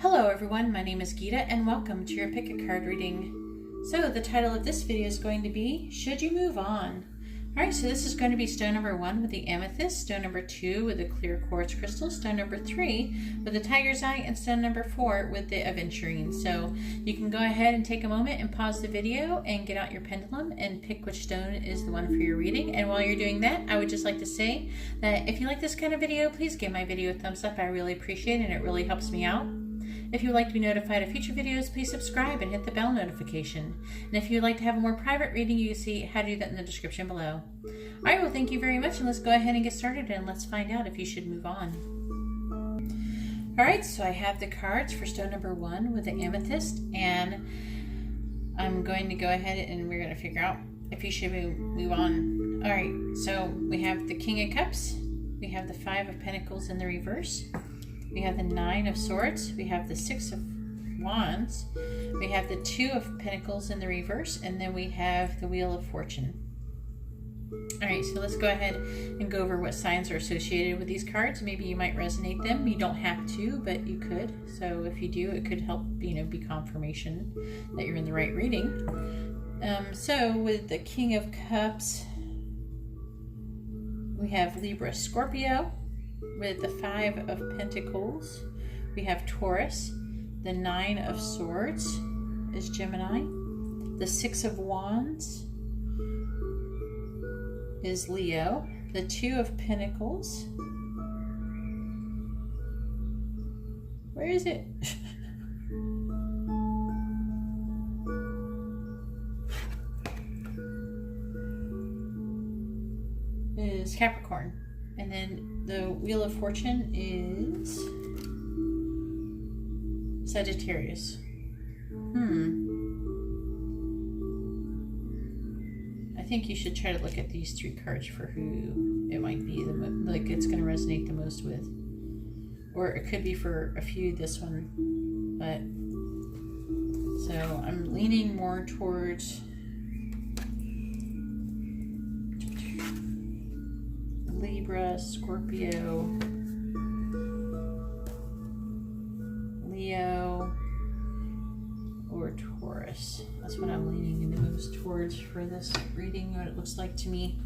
Hello everyone, my name is Gita and welcome to your pick a card reading. So the title of this video is going to be, Should You Move On? Alright, so this is going to be stone number 1 with the amethyst, stone number 2 with the clear quartz crystal, stone number 3 with the tiger's eye, and stone number 4 with the aventurine. So you can go ahead and take a moment and pause the video and get out your pendulum and pick which stone is the one for your reading. And while you're doing that, I would just like to say that if you like this kind of video, please give my video a thumbs up. I really appreciate it and it really helps me out. If you would like to be notified of future videos, please subscribe and hit the bell notification. And if you would like to have a more private reading, you can see how to do that in the description below. Alright, well thank you very much, and let's go ahead and get started and let's find out if you should move on. Alright, so I have the cards for stone number 1 with the amethyst, and I'm going to go ahead and we're going to figure out if you should move on. Alright, so we have the King of Cups, we have the 5 of Pentacles in the reverse, we have the 9 of Swords, we have the 6 of Wands, we have the 2 of Pentacles in the reverse, and then we have the Wheel of Fortune. Alright, so let's go ahead and go over what signs are associated with these cards. Maybe you might resonate them. You don't have to, but you could. So if you do, it could help, be confirmation that you're in the right reading. So with the King of Cups, we have Libra, Scorpio. With the 5 of Pentacles, we have Taurus. The 9 of Swords is Gemini. The 6 of Wands is Leo. The 2 of Pentacles. Where is it? Is Capricorn. And then the Wheel of Fortune is Sagittarius. I think you should try to look at these 3 cards for who it might be, like it's going to resonate the most with. Or it could be for a few, this one. But, so I'm leaning more towards Libra, Scorpio, Leo, or Taurus. That's what I'm leaning the most towards for this reading, what it looks like to me.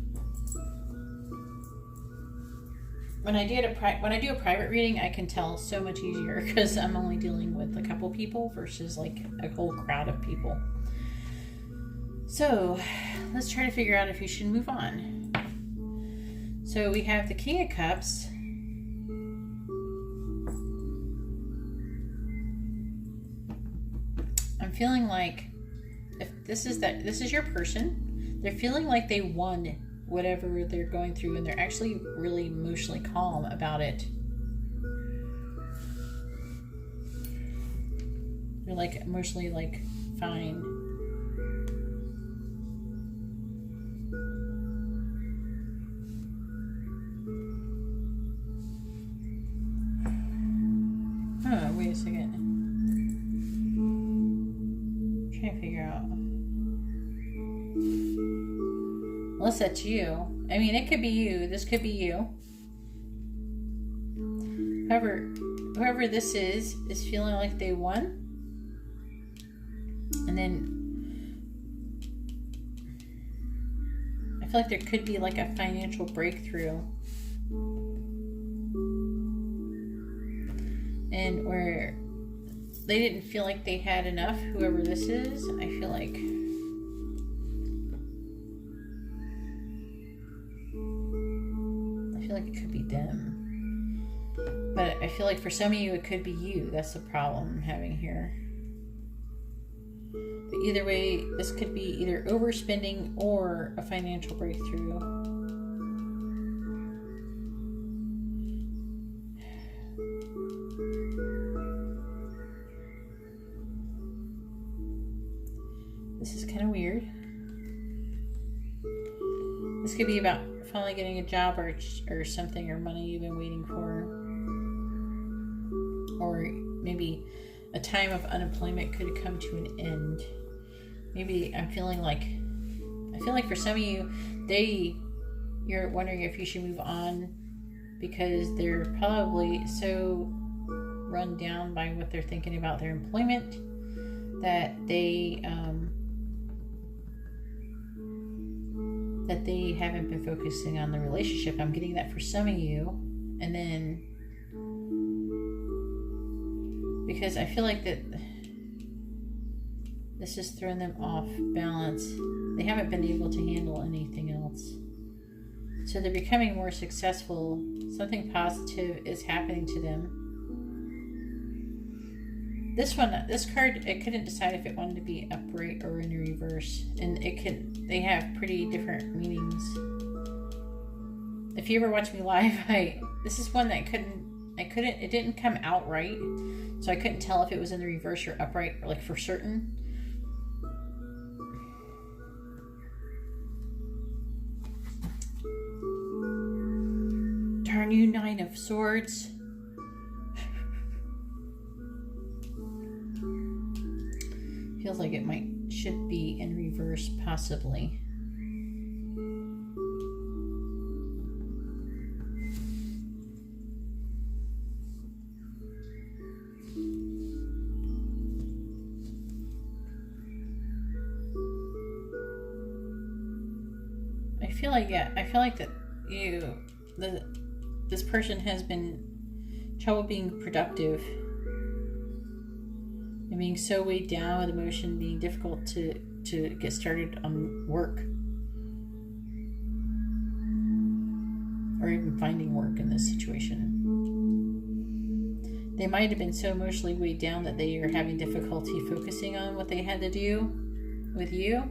When I do a private reading, I can tell so much easier because I'm only dealing with a couple people versus like a whole crowd of people. So let's try to figure out if you should move on. So we have the King of Cups. I'm feeling like if this is your person, they're feeling like they won whatever they're going through, and they're actually really emotionally calm about it. They're like emotionally like fine. Wait a second. I'm trying to figure out. Unless that's you. I mean, it could be you. This could be you. Whoever this is feeling like they won. And then I feel like there could be like a financial breakthrough. And where they didn't feel like they had enough, whoever this is, I feel like it could be them. But I feel like for some of you, it could be you. That's the problem I'm having here. But either way, this could be either overspending or a financial breakthrough. This is kind of weird. This could be about finally getting a job or something, or money you've been waiting for. Or maybe a time of unemployment could come to an end. Maybe I feel like for some of you, you're wondering if you should move on because they're probably so run down by what they're thinking about their employment, that they haven't been focusing on the relationship. I'm getting that for some of you. And then, because I feel like that this has thrown them off balance. They haven't been able to handle anything else. So they're becoming more successful. Something positive is happening to them. This card, it couldn't decide if it wanted to be upright or in reverse. And they have pretty different meanings. If you ever watch me live, this is one that it didn't come out right. So I couldn't tell if it was in the reverse or upright, or like for certain. Darn you, Nine of Swords. Feels like it should be in reverse, possibly. I feel like that this person has been trouble being productive and being so weighed down with emotion, being difficult to get started on work or even finding work in this situation. They might have been so emotionally weighed down that they are having difficulty focusing on what they had to do with you.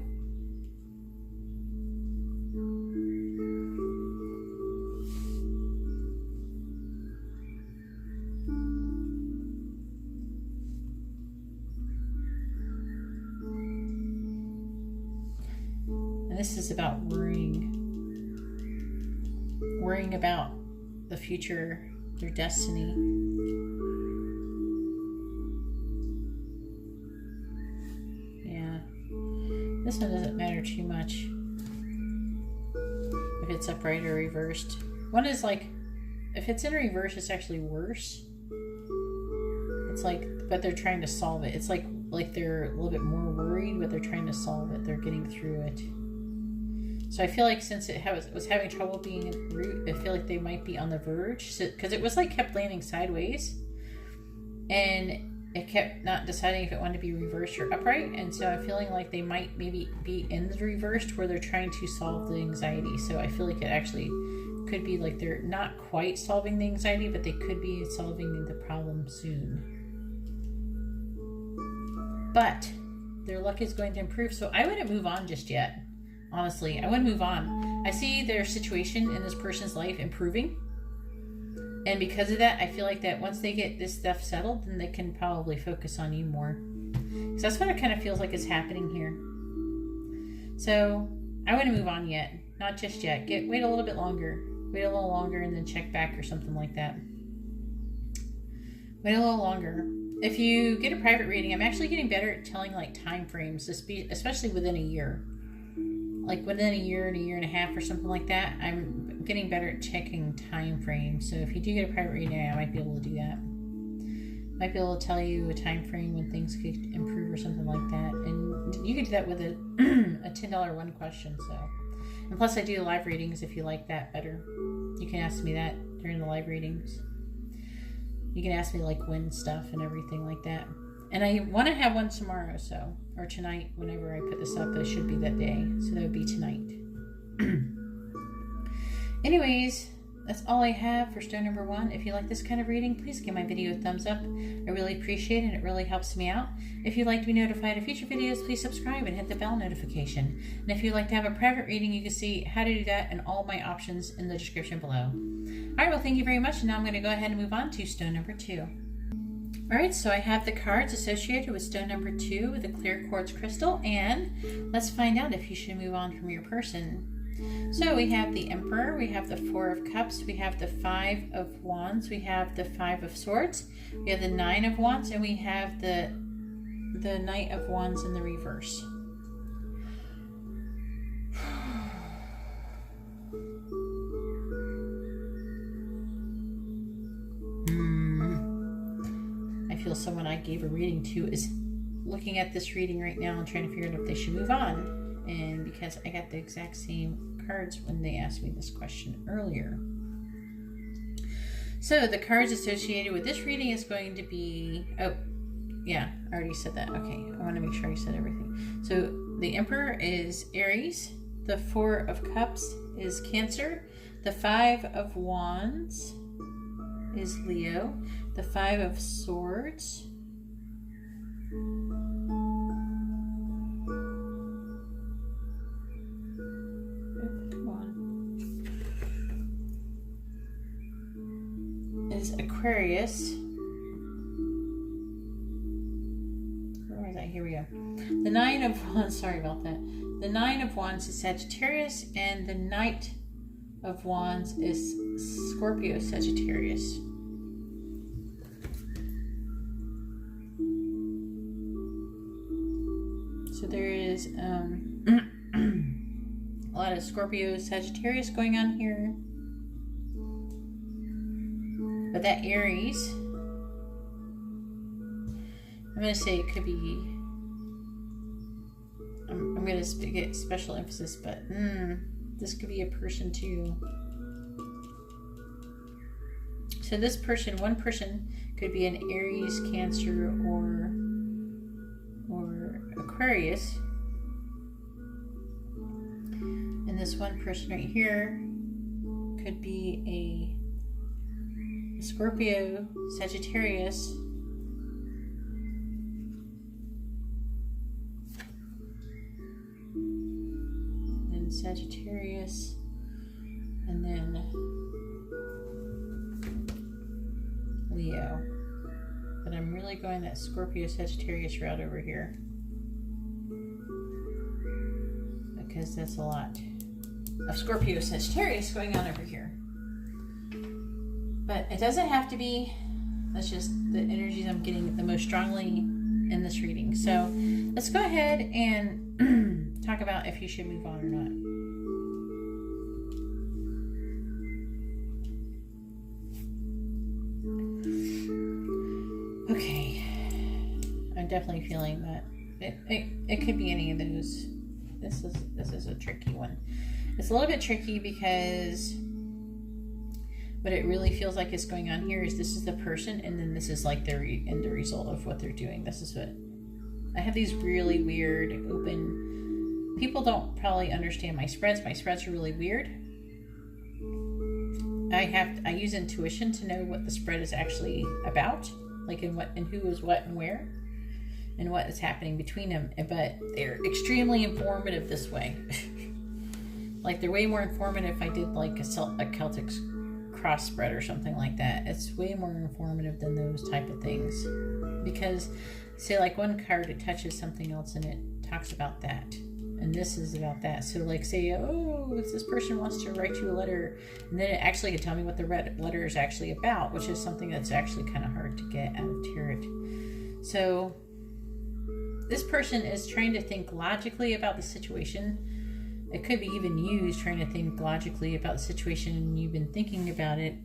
This is about worrying about the future, their destiny. Yeah, this one doesn't matter too much if it's upright or reversed. One is like, if it's in reverse, it's actually worse. It's like, but they're trying to solve it. It's like they're a little bit more worried, but they're trying to solve it. They're getting through it. So I feel like since it was having trouble being in root, I feel like they might be on the verge. Because it was like kept landing sideways. And it kept not deciding if it wanted to be reversed or upright. And so I'm feeling like they might maybe be in the reversed where they're trying to solve the anxiety. So I feel like it actually could be like they're not quite solving the anxiety, but they could be solving the problem soon. But their luck is going to improve. So I wouldn't move on just yet. Honestly, I wouldn't move on. I see their situation in this person's life improving. And because of that, I feel like that once they get this stuff settled, then they can probably focus on you more. Because that's what it kind of feels like is happening here. So I wouldn't move on yet. Not just yet. Wait a little bit longer. Wait a little longer and then check back or something like that. Wait a little longer. If you get a private reading, I'm actually getting better at telling like time frames, especially within a year. Like within a year and a half or something like that, I'm getting better at checking time frames. So if you do get a private reading, I might be able to do that. Might be able to tell you a time frame when things could improve or something like that. And you can do that with a $10 one question. So, and plus I do live readings if you like that better. You can ask me that during the live readings. You can ask me like when stuff and everything like that. And I want to have one tomorrow, or tonight, whenever I put this up, it should be that day. So that would be tonight. Anyways, that's all I have for stone number 1. If you like this kind of reading, please give my video a thumbs up. I really appreciate it. It really helps me out. If you'd like to be notified of future videos, please subscribe and hit the bell notification. And if you'd like to have a private reading, you can see how to do that and all my options in the description below. All right, well, thank you very much. And now I'm going to go ahead and move on to stone number 2. Alright, so I have the cards associated with stone number 2 with a clear quartz crystal, and let's find out if you should move on from your person. So we have the Emperor, we have the 4 of Cups, we have the 5 of Wands, we have the 5 of Swords, we have the 9 of Wands, and we have the Knight of Wands in the reverse. feel someone I gave a reading to is looking at this reading right now and trying to figure out if they should move on. And because I got the exact same cards when they asked me this question earlier. So the cards associated with this reading is going to be, oh, yeah, I already said that. Okay, I want to make sure I said everything. So the Emperor is Aries. The Four of Cups is Cancer. The Five of Wands is Leo. The Five of Swords is Aquarius. Where is that? Here we go. The Nine of Wands, sorry about that. The Nine of Wands is Sagittarius, and the Knight of Wands is Scorpio Sagittarius. So there is a lot of Scorpio Sagittarius going on here. But that Aries, I'm going to say it could be, I'm going to get special emphasis, but this could be a person too. So this person, one person, could be an Aries, Cancer, or Aquarius. And this one person right here could be a Scorpio, Sagittarius, and Sagittarius, and then Leo. But I'm really going that Scorpio, Sagittarius route over here because that's a lot of Scorpio, Sagittarius going on over here. But it doesn't have to be. That's just the energies I'm getting the most strongly in this reading. So let's go ahead and talk about if you should move on or not. Okay. I'm definitely feeling that. It could be any of those. This is a tricky one. It's a little bit tricky because what it really feels like is going on here is this is the person, and then this is like the end result of what they're doing. This is what I have, these really weird open. People don't probably understand my spreads. My spreads are really weird. I use intuition to know what the spread is actually about, like in what and who is what and where, and what is happening between them. But they're extremely informative this way. Like they're way more informative if I did like a Celtic cross spread or something like that. It's way more informative than those type of things, because say like one card, it touches something else and it talks about that, and this is about that. So like say, oh, if this person wants to write you a letter, and then it actually could tell me what the letter is actually about, which is something that's actually kind of hard to get out of tarot. So this person is trying to think logically about the situation. It could be even you trying to think logically about the situation, and you've been thinking about it.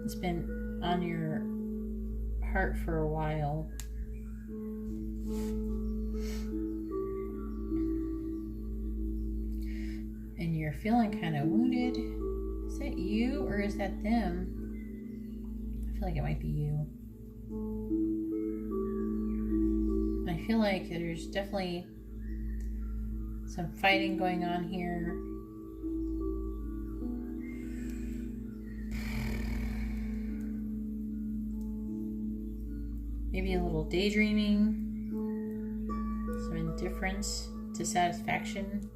It's been on your heart for a while. And you're feeling kind of wounded. Is that you or is that them? I feel like it might be you. I feel like there's definitely some fighting going on here. Maybe a little daydreaming, some indifference to satisfaction.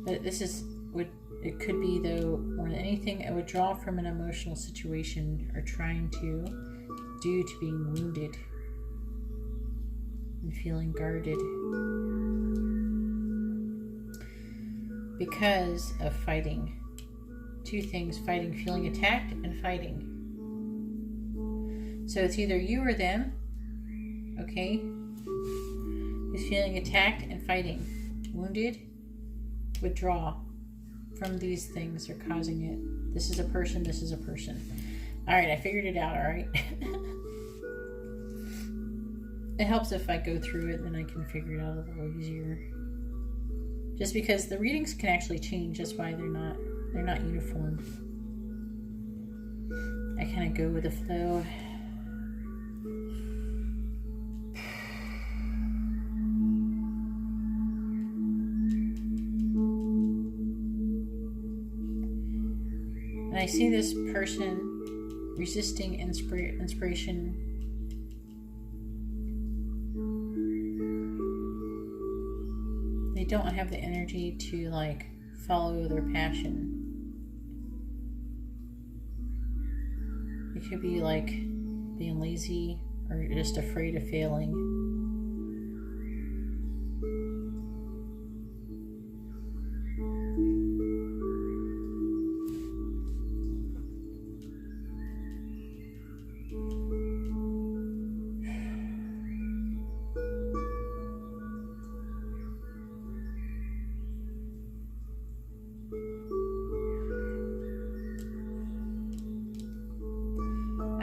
But this is what it could be, though, more than anything, a withdrawal from an emotional situation or trying to, due to being wounded and feeling guarded because of fighting. Two things: fighting, feeling attacked, and fighting. So it's either you or them, okay, who's feeling attacked and fighting, wounded, withdraw from these things are causing it. This is a person, this is a person. All right, I figured it out, all right? It helps if I go through it, then I can figure it out a little easier. Just because the readings can actually change, that's why they're not uniform. I kind of go with the flow. And I see this person resisting inspiration. They don't have the energy to like follow their passion. It could be like being lazy or just afraid of failing.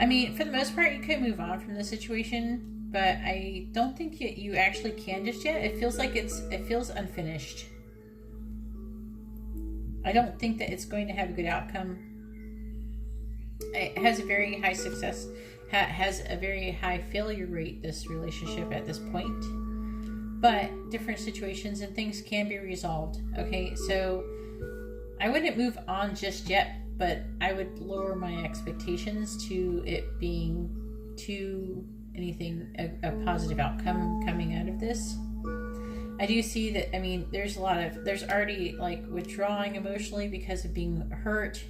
I mean, for the most part, you could move on from the situation, but I don't think you actually can just yet. It feels like it feels unfinished. I don't think that it's going to have a good outcome. It has a very high success, has a very high failure rate, this relationship at this point. But different situations and things can be resolved. Okay, so I wouldn't move on just yet, but I would lower my expectations to it being a positive outcome coming out of this. I do see that, I mean, there's already like withdrawing emotionally because of being hurt.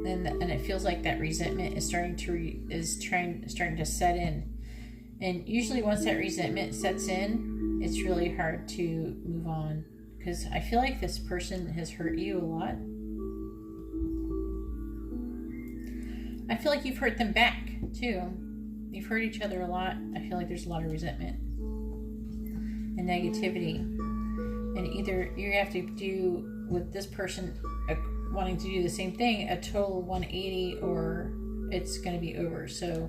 And it feels like that resentment is starting to set in. And usually once that resentment sets in, it's really hard to move on, because I feel like this person has hurt you a lot. I feel like you've hurt them back too. You've hurt each other a lot. I feel like there's a lot of resentment and negativity. And either you have to do with this person wanting to do the same thing, a total 180, or it's going to be over. So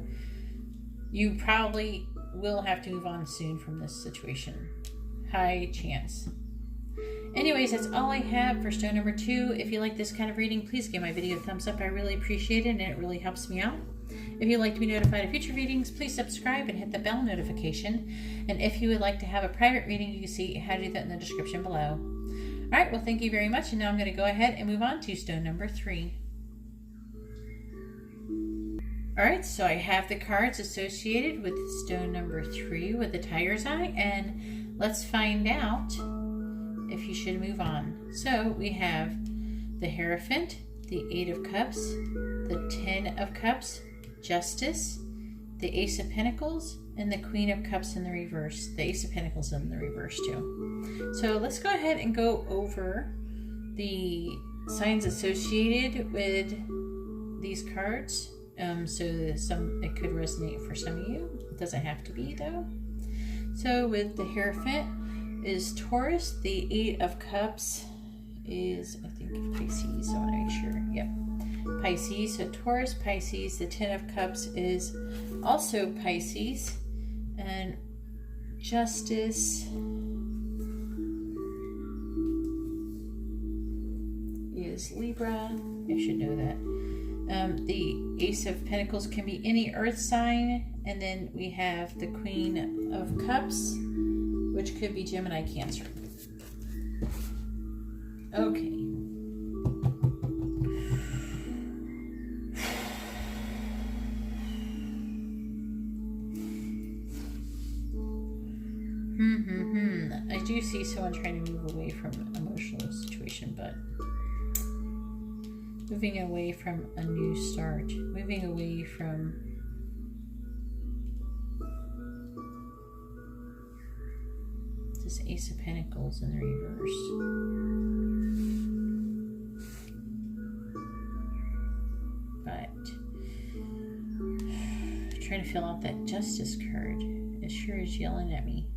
you probably will have to move on soon from this situation. High chance. Anyways, that's all I have for stone number 2. If you like this kind of reading, please give my video a thumbs up. I really appreciate it, and it really helps me out. If you'd like to be notified of future readings, please subscribe and hit the bell notification. And if you would like to have a private reading, you can see how to do that in the description below. All right, well, thank you very much. And now I'm going to go ahead and move on to stone number 3. All right, so I have the cards associated with stone number 3 with the Tiger's Eye, and let's find out if you should move on. So we have the Hierophant, the 8 of Cups, the 10 of Cups, Justice, the Ace of Pentacles, and the Queen of Cups in the reverse. The Ace of Pentacles in the reverse too. So let's go ahead and go over the signs associated with these cards. So it could resonate for some of you. It doesn't have to be though. So with the Hierophant is Taurus. The 8 of Cups is, I think, Pisces. I want to make sure. Yep. Pisces. So Taurus, Pisces. The 10 of Cups is also Pisces. And Justice is Libra. I should know that. The Ace of Pentacles can be any earth sign. And then we have the Queen of Cups, which could be Gemini, Cancer. Okay. I do see someone trying to move away from an emotional situation, but moving away from a new start, moving away from this Ace of Pentacles in the reverse. But trying to feel out that Justice card. It sure is yelling at me.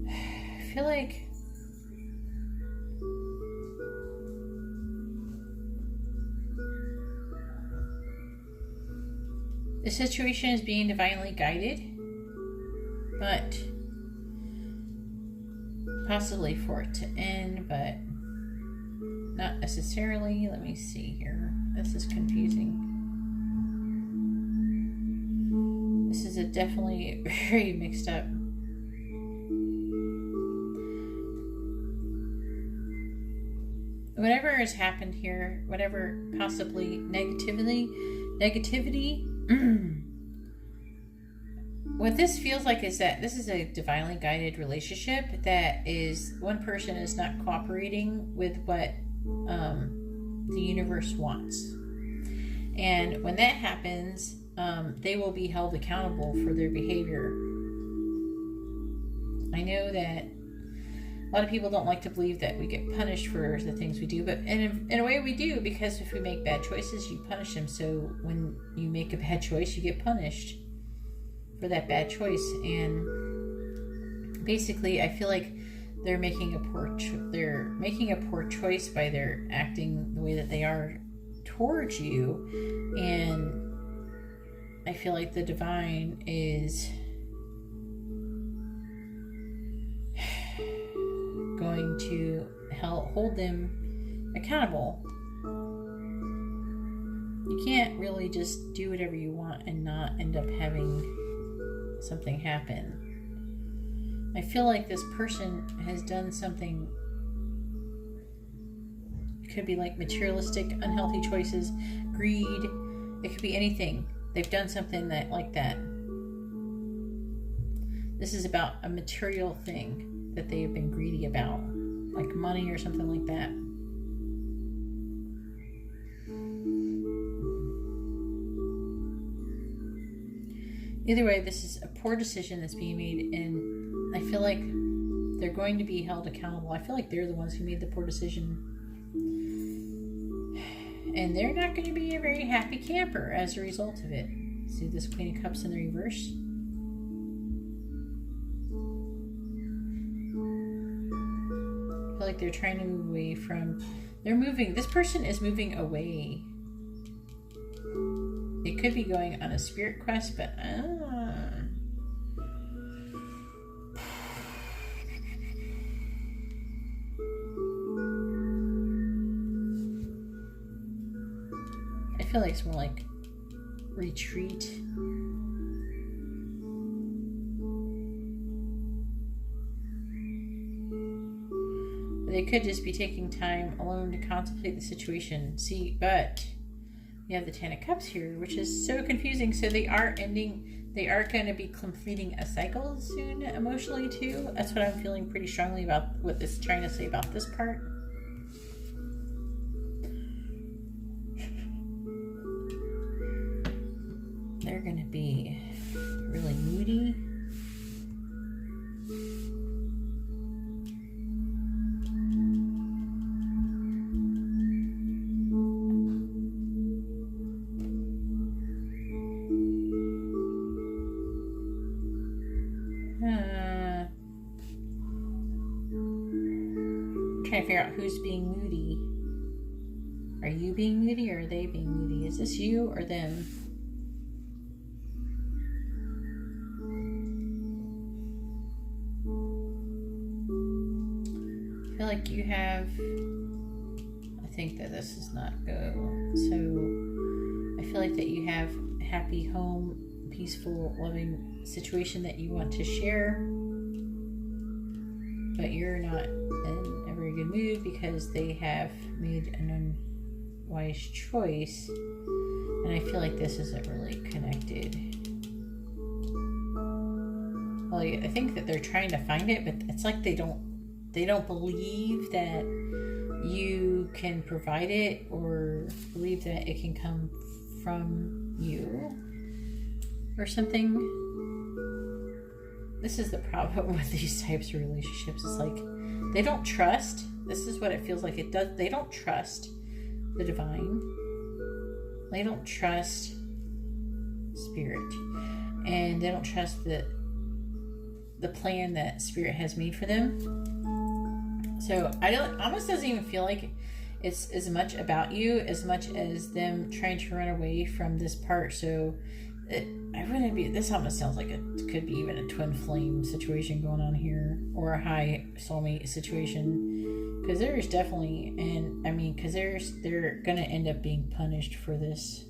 I feel like the situation is being divinely guided, but possibly for it to end, but not necessarily. Let me see here. This is confusing. This is a definitely very mixed up. Whatever has happened here, whatever possibly negativity, what this feels like is that this is a divinely guided relationship that is, one person is not cooperating with what the universe wants. And when that happens, they will be held accountable for their behavior. I know that a lot of people don't like to believe that we get punished for the things we do, but in a way we do, because if we make bad choices, you punish them. So when you make a bad choice, you get punished for that bad choice. And basically, I feel like they're making a poor choice by their acting the way that they are towards you. And I feel like the divine is going to hold them accountable. You can't really just do whatever you want and not end up having something happen. I feel like this person has done something. It could be like materialistic, unhealthy choices, greed. It could be anything. They've done something like that. This is about a material thing that they have been greedy about, like money or something like that. Either way, this is a poor decision that's being made, and I feel like they're going to be held accountable. I feel like they're the ones who made the poor decision, and they're not going to be a very happy camper as a result of it. See this Queen of Cups in the reverse? Like they're trying to move away from, this person is moving away. It could be going on a spirit quest, but I feel like it's more like retreat. They could just be taking time alone to contemplate the situation. See, but we have the Ten of Cups here, which is so confusing. So they are going to be completing a cycle soon emotionally too. That's what I'm feeling pretty strongly about what this is trying to say about this part. They're going to be really moody. Trying to figure out who's being moody. Are you being moody or are they being moody? Is this you or them? I feel like you have, I think that this does not go. So I feel like that you have a happy home, peaceful, loving situation that you want to share, but you're not in a very good mood because they have made an unwise choice, and I feel like this isn't really connected. Well, I think that they're trying to find it, but it's like they don't believe that you can provide it or believe that it can come from you or something. This is the problem with these types of relationships. It's like They don't trust. This is what it feels like it does. They don't trust the divine. They don't trust spirit. And they don't trust the plan that spirit has made for them. So almost doesn't even feel like it's as much about you as much as them trying to run away from this part. So this almost sounds like it could be even a twin flame situation going on here, or a high soulmate situation, because there's definitely, and I mean, because they're gonna end up being punished for this.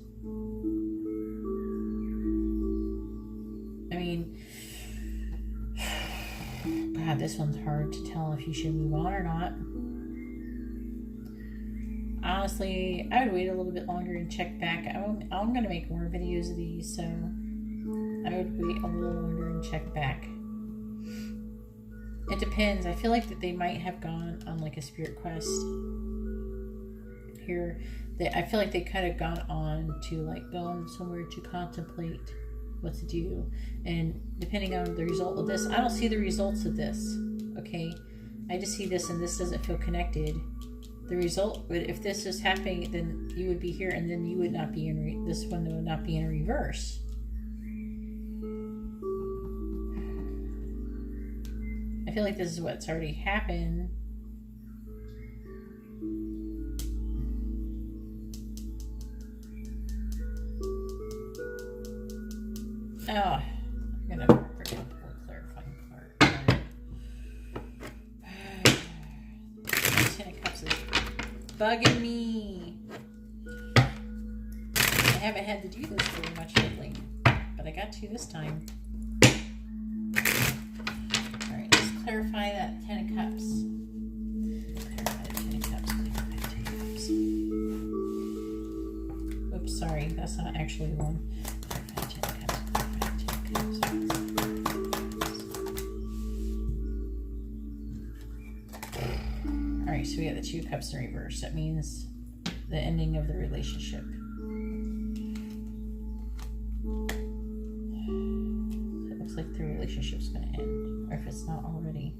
I mean, God, this one's hard to tell if you should move on or not. Honestly, I would wait a little bit longer and check back. I'm going to make more videos of these, so I would wait a little longer and check back. It depends. I feel like that they might have gone on like a spirit quest here. I feel like they kind of gone on to like going somewhere to contemplate what to do, and depending on the result of this, I don't see the results of this. Okay, I just see this, and this doesn't feel connected. The result, but if this is happening, then you would be here, and then you would not be in this one would not be in reverse. I feel like this is what's already happened. Oh, I'm gonna pull a clarifying card. Ten of Cups is bugging me. I haven't had to do this very much lately, but I got to this time. Alright, let's clarify that Ten of Cups. Clarify the Ten of Cups. Clarify the Ten of Cups. Oops, sorry, that's not actually the one. Alright, so we got the Two of Cups in reverse. That means the ending of the relationship. It looks like the relationship's going to end, or if it's not already.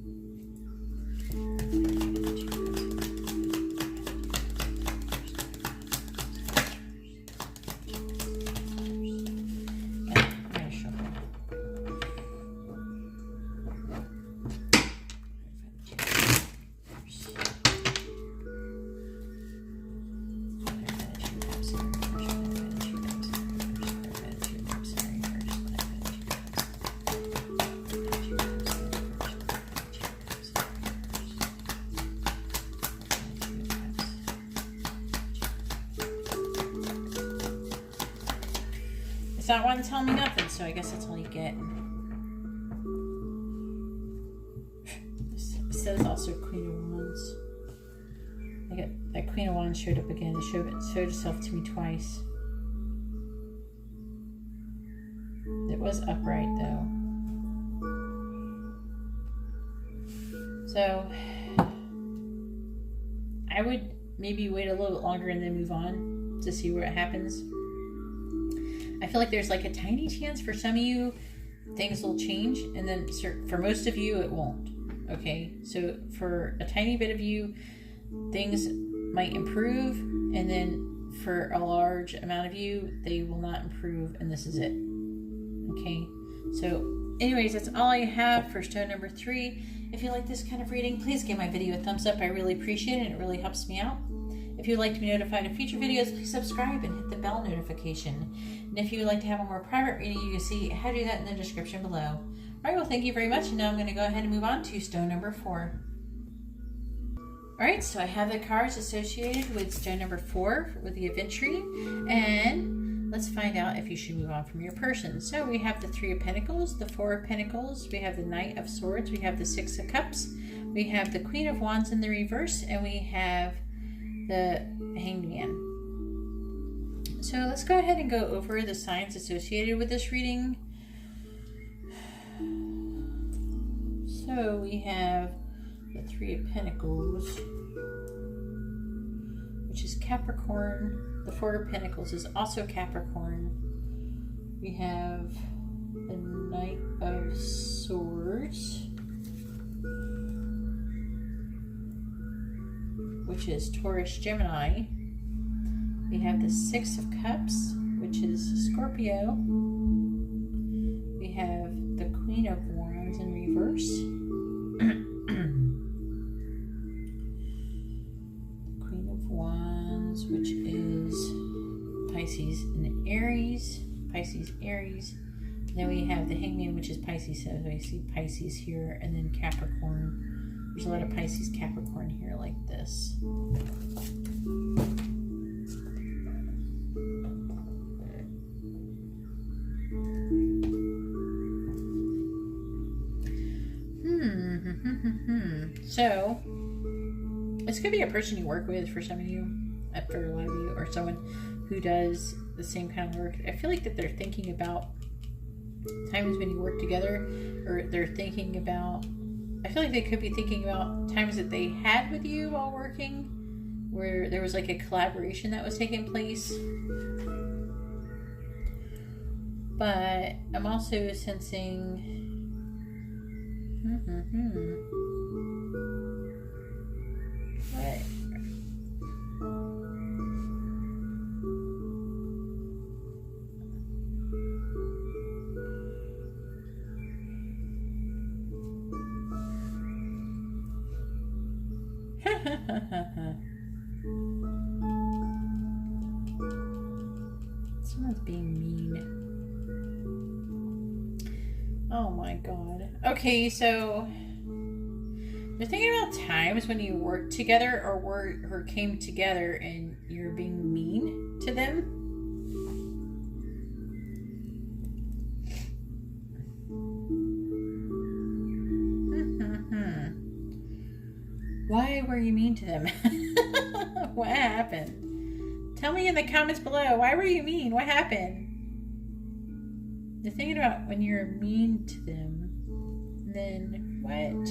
It's not wanting to tell me nothing, so I guess that's all you get. It says also Queen of Wands. I got that Queen of Wands showed up again. It showed itself to me twice. It was upright though. So I would maybe wait a little bit longer and then move on to see what happens. I feel like there's like a tiny chance for some of you things will change, and then for most of you it won't. Okay, so for a tiny bit of you things might improve, and then for a large amount of you they will not improve, and this is it. Okay, so anyways, that's all I have for stone number 3. If you like this kind of reading, please give my video a thumbs up. I really appreciate it. It really helps me out. If you would like to be notified of future videos, please subscribe and hit the bell notification. And if you would like to have a more private reading, you can see how to do that in the description below. All right, well, thank you very much. And now I'm going to go ahead and move on to stone number 4. All right, so I have the cards associated with stone number 4 with the event reading. And let's find out if you should move on from your person. So we have the 3 of Pentacles, the 4 of Pentacles, we have the Knight of Swords, we have the 6 of Cups, we have the Queen of Wands in the reverse, and we have the Hanged Man. So let's go ahead and go over the signs associated with this reading. So we have the 3 of Pentacles, which is Capricorn. The 4 of Pentacles is also Capricorn. We have the Knight of Swords. which is Taurus, Gemini. We have the Six of Cups, which is Scorpio. We have the Queen of Wands in reverse. Queen of Wands, which is Pisces and Aries. Pisces, Aries. And then we have the Hangman, which is Pisces. So we see Pisces here, and then Capricorn. There's a lot of Pisces, Capricorn here like this. So, it's going to be a person you work with for some of you, for a lot of you, or someone who does the same kind of work. I feel like that they're thinking about times when you work together, or they're thinking about, I feel like they could be thinking about times that they had with you while working, where there was like a collaboration that was taking place. But I'm also sensing what? Someone's being mean. Oh my god. Okay, so they're thinking about times when you worked together or came together and you're being mean to them. Why were you mean to them? What happened? Tell me in the comments below. Why were you mean? What happened? They're thinking about when you're mean to them. Then what?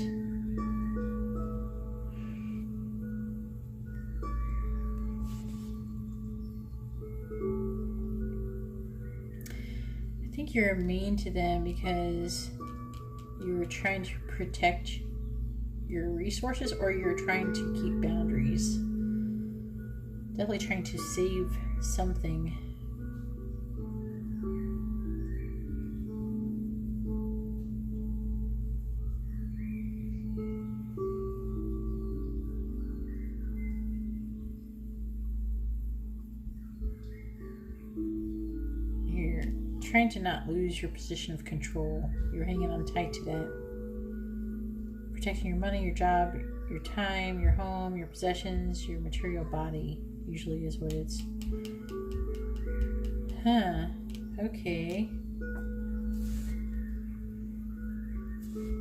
I think you're mean to them because you're trying to protect your resources, or you're trying to keep boundaries. Definitely trying to save something. You're trying to not lose your position of control. You're hanging on tight to that. Protecting your money, your job, your time, your home, your possessions, your material body usually is what it's. Okay.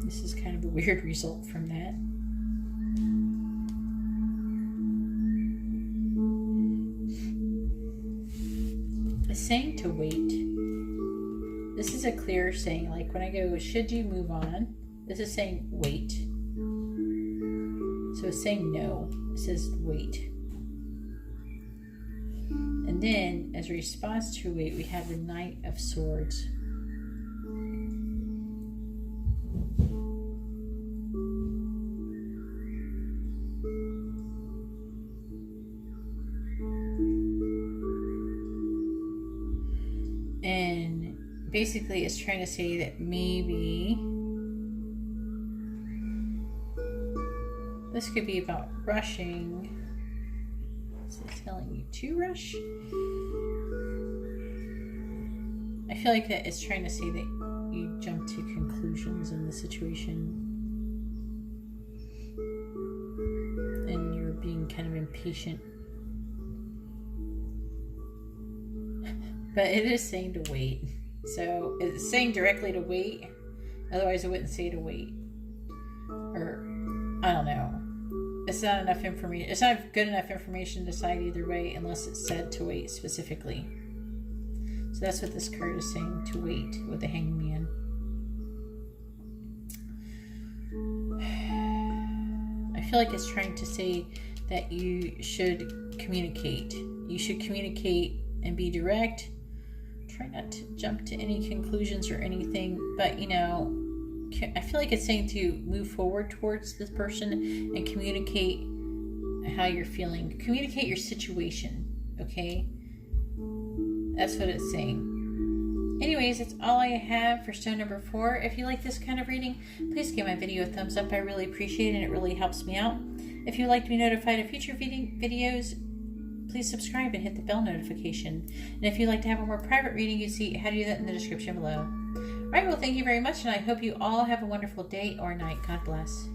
This is kind of a weird result from that. A saying to wait. This is a clear saying, like when I go, should you move on? This is saying wait. So it's saying no. It says wait. And then, as a response to wait, we have the Knight of Swords. And basically, it's trying to say that maybe this could be about rushing. Is it telling you to rush? I feel like that it's trying to say that you jump to conclusions in the situation. And you're being kind of impatient. But it is saying to wait. So it's saying directly to wait. Otherwise it wouldn't say to wait. Or, I don't know. It's not enough information. It's not good enough information to decide either way unless it's said to wait specifically. So that's what this card is saying, to wait, with the Hangman. I feel like it's trying to say that you should communicate. You should communicate and be direct. Try not to jump to any conclusions or anything, but you know, I feel like it's saying to move forward towards this person and communicate how you're feeling. Communicate your situation, okay? That's what it's saying. Anyways, that's all I have for stone number 4. If you like this kind of reading, please give my video a thumbs up. I really appreciate it and it really helps me out. If you'd like to be notified of future videos, please subscribe and hit the bell notification. And if you'd like to have a more private reading, you see how to do that in the description below. All right, well, thank you very much, and I hope you all have a wonderful day or night. God bless.